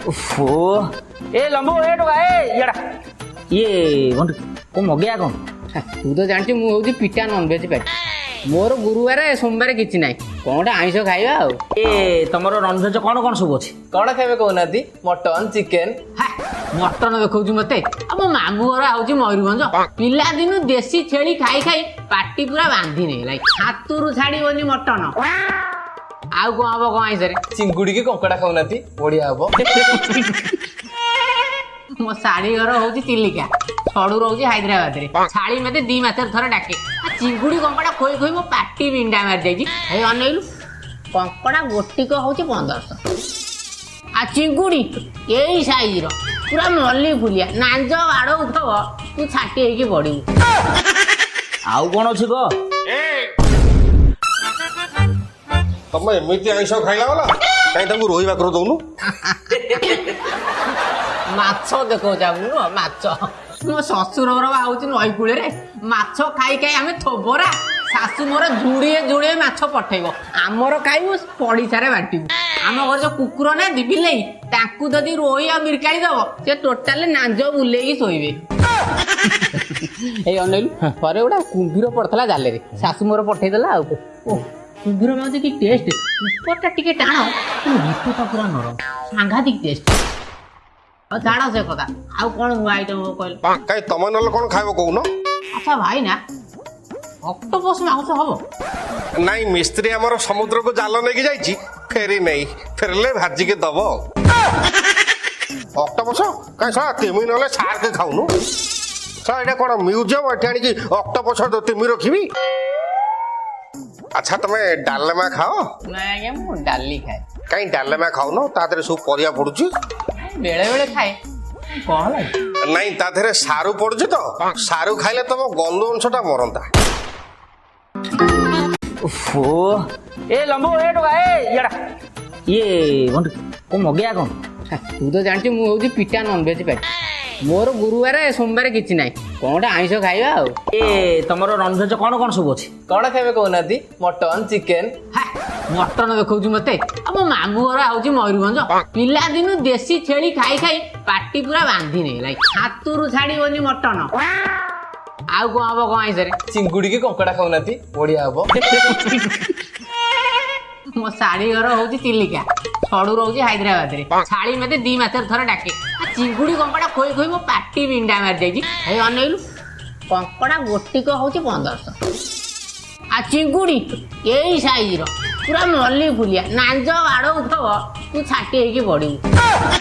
ଓହୋ ଏ ଲମ୍ବ ଏ ଟୋକା ଏ ଇଆଡା ଇଏ ବନ୍ଧୁ କଣ ମଗେଇବା କଣ? ତୁ ତ ଜାଣିଛୁ ମୁଁ ହଉଛି ପିଟା ନନଭେଜ ପାଟି। ମୋର ଗୁରୁବାର ସୋମବାର କିଛି ନାହିଁ, କଣ ଗୋଟେ ଆଇଁଷ ଖାଇବା ଆଉ। ଏ ତମର ନନଭେଜ କଣ କଣ ସବୁ ଅଛି? କଣ ଖାଇବେ କହୁନାହାନ୍ତି? Mutton, chicken. ମଟନ ଦେଖାଉଛି ମତେ। ଆଉ ମୋ ମାମୁଁ ଘର ହଉଛି ମୟୂରଭଞ୍ଜ। ପିଲାଦିନୁ ଦେଶୀ ଛେଳି ଖାଇ ଖାଇ ପାଟି ପୁରା ବାନ୍ଧି ନେଇଗଲା, ହାତରୁ ଛାଡିବନି ମଟନ। ଆଉ କଣ ହବ କଣ ଆଇଁଷରେ? ଚିଙ୍ଗୁଡି କି କଙ୍କଡା ଖାଉନାହାନ୍ତି, ବଢିଆ ହବ। ମୋ ଶାଢୀ ଘର ହଉଛି ଚିଲିକା, ଛଡୁ ରହୁଛି ହାଇଦ୍ରାବାଦରେ। ଶାଢୀ ମତେ 2 ମାସରେ ଥରେ ଡାକେ। ଚିଙ୍ଗୁଡି କଙ୍କଡା ଖୋଇ ଖୋଇ ମୋ ପାଟି ବିଣ୍ଡା ମାରି ଯାଇଛି। ହେଇ ଅନେଇଲୁ, କଙ୍କଡା ଗୋଟିକ ହଉଛି 1500। ଆଉ ଚିଙ୍ଗୁଡି ଏଇ ସାଇଜର ପୁରା ମଲ୍ଲି ଫୁଲିଆ, ନାଞ୍ଜ ବାଡଉଥବ ତୁ ଛାଟି ହେଇକି ପଡିବୁ। ଆଉ କଣ ଅଛି କହ? ତମେ ଏମିତି ଆଇଁଷ ଖାଇଲା ବାଲା କାହିଁ ତାଙ୍କୁ ରୋହି ଭାକୁର ଦଉନୁ? ମାଛ ଦେଖାଉଛି ନୁହଁ, ମାଛ। ମୋ ଶ୍ୱଶୁର ଘର ହଉଛି ନଈ କୂଳରେ, ମାଛ ଖାଇ ଖାଇ ଆମେ ଥୋବରା। ଶାଶୁ ମୋର ଯୁଡିଏ ଯୁଡିଏ ମାଛ ପଠେଇବ, ଆମର ଖାଇବୁ ପଡିଶାରେ ବାଟିବୁ। ଆମ ଘରେ ଯୋଉ କୁକୁର ନାହାନ୍ତି ବିଲେଇ, ତାଙ୍କୁ ଯଦି ରୋହି ଆଉ ମିରକାଳି ଦବ ସେ ଟୋଟାଲି ନାଞ୍ଜ ବୁଲେଇକି ଶୋଇବେ। ଏଇ ଅନେଇଲୁ, ଥରେ ଗୋଟେ କୁମ୍ଭୀର ପଡିଥିଲା ଜାଲରେ, ଶାଶୁ ମୋର ପଠେଇଦେଲା। ଆଉ କୁମ୍ଭୀର ମାଛ କି ଟେଷ୍ଟ, ଉପରଟା ଟିକେ ଟାଣ, ଭିତରଟା ପୁରା ନରମ, ସାଂଘାତିକ ଟେଷ୍ଟ। ଆଉ ଛାଡ଼ ସେ କଥା, ଆଉ କଣ ନୂଆ ଆଇଟମ କହିଲ? କାହିଁ ତମେ ନହେଲେ କଣ ଖାଇବ କହୁନ? ଆଚ୍ଛା ଭାଇ ନା, ଅକ୍ଟୋପସ୍ ମାଂସ ହବ? ନାଇଁ, ମିସ୍ତ୍ରୀ ଆମର ସମୁଦ୍ରକୁ ଜାଲ ନେଇକି ଯାଇଛି, ଫେରି ନେଇ ଫେରିଲେ ଭାଜିକି ଦବ। ଅକ୍ଟୋପସ କାହିଁ ଶଳା ତିମି ନହେଲେ ସାର୍କ ଖାଉନୁ? ଶଳା ଏଇଟା କଣ ମ୍ୟୁଜିୟମ? ଏଠି ଆଣିକି ଅକ୍ଟୋପସ ତିମି ରଖିବି? ଆଚ୍ଛା ତମେ ଡାଲେମା ଖାଅ? ନାଇଁ ଆଜ୍ଞା, ମୁଁ ଡାଲି ଖାଏ। କାହିଁ ଡାଲେମା ଖାଉନ? ତା ଦେହରେ ସବୁ ପରିବା ପଡୁଛି। ବେଳେ ବେଳେ ଖାଏ। କଣ ହେଲା? ନାଇଁ, ତା ଦେହରେ ସାରୁ ପଡୁଛି ତ, ସାରୁ ଖାଇଲେ ତମ ଗଲୁ ଅଂଶଟା ମରନ୍ତା। ଓହୋ ଏ ଲମ୍ବ ଏ ଟୋକା ଏ ଇଆଡା ଇଏ ବନ୍ଧୁ କଣ ମଗେଇବା କଣ? ତୁ ତ ଜାଣିଛୁ ମୁଁ ହଉଛି ପିଟା ନନଭେଜ ପାଟି। ମୋର ଗୁରୁବାର ସୋମବାର କିଛି ନାହିଁ, କଣ ଗୋଟେ ଆଇଁଷ ଖାଇବା ଆଉ। ଏ ତମର ନନଭେଜ କଣ କଣ ସବୁ ଅଛି? କଣ ଖାଇବେ କହୁନାହାନ୍ତି? Mutton, chicken. ମଟନ ଦେଖାଉଛି ମତେ। ଆଉ ମୋ ମାମୁଁ ଘର ହଉଛି ମୟୂରଭଞ୍ଜ। ପିଲାଦିନୁ ଦେଶୀ ଛେଳି ଖାଇ ଖାଇ ପାଟି ପୁରା ବାନ୍ଧି ନେଇଗଲା, ହାତରୁ ଛାଡିବନି ମଟନ। ଆଉ କଣ ହବ କଣ ଆଇଁଷରେ? ଚିଙ୍ଗୁଡି କି କଙ୍କଡା ଖାଉନାହାନ୍ତି, ବଢିଆ ହବ। ମୋ ଶାଢୀ ଘର ହଉଛି ଚିଲିକା, ଛଡୁ ରହୁଛି ହାଇଦ୍ରାବାଦରେ। ଶାଢୀ ମତେ 2 ମାସରେ ଥରେ ଡାକେ। ଚିଙ୍ଗୁଡି କଙ୍କଡା ଖୋଇ ଖୋଇ ମୋ ପାଟି ବିଣ୍ଡା ମାରି ଯାଇଛି। ହେଇ ଅନେଇଲୁ, କଙ୍କଡା ଗୋଟିକ ହଉଛି 1500। ଆଉ ଚିଙ୍ଗୁଡି ଏଇ ସାଇଜର ପୁରା ମଲ୍ଲି ଫୁଲିଆ, ନାଞ୍ଜ ବାଡଉଥବ ତୁ ଛାଟି ହେଇକି ପଡିବୁ।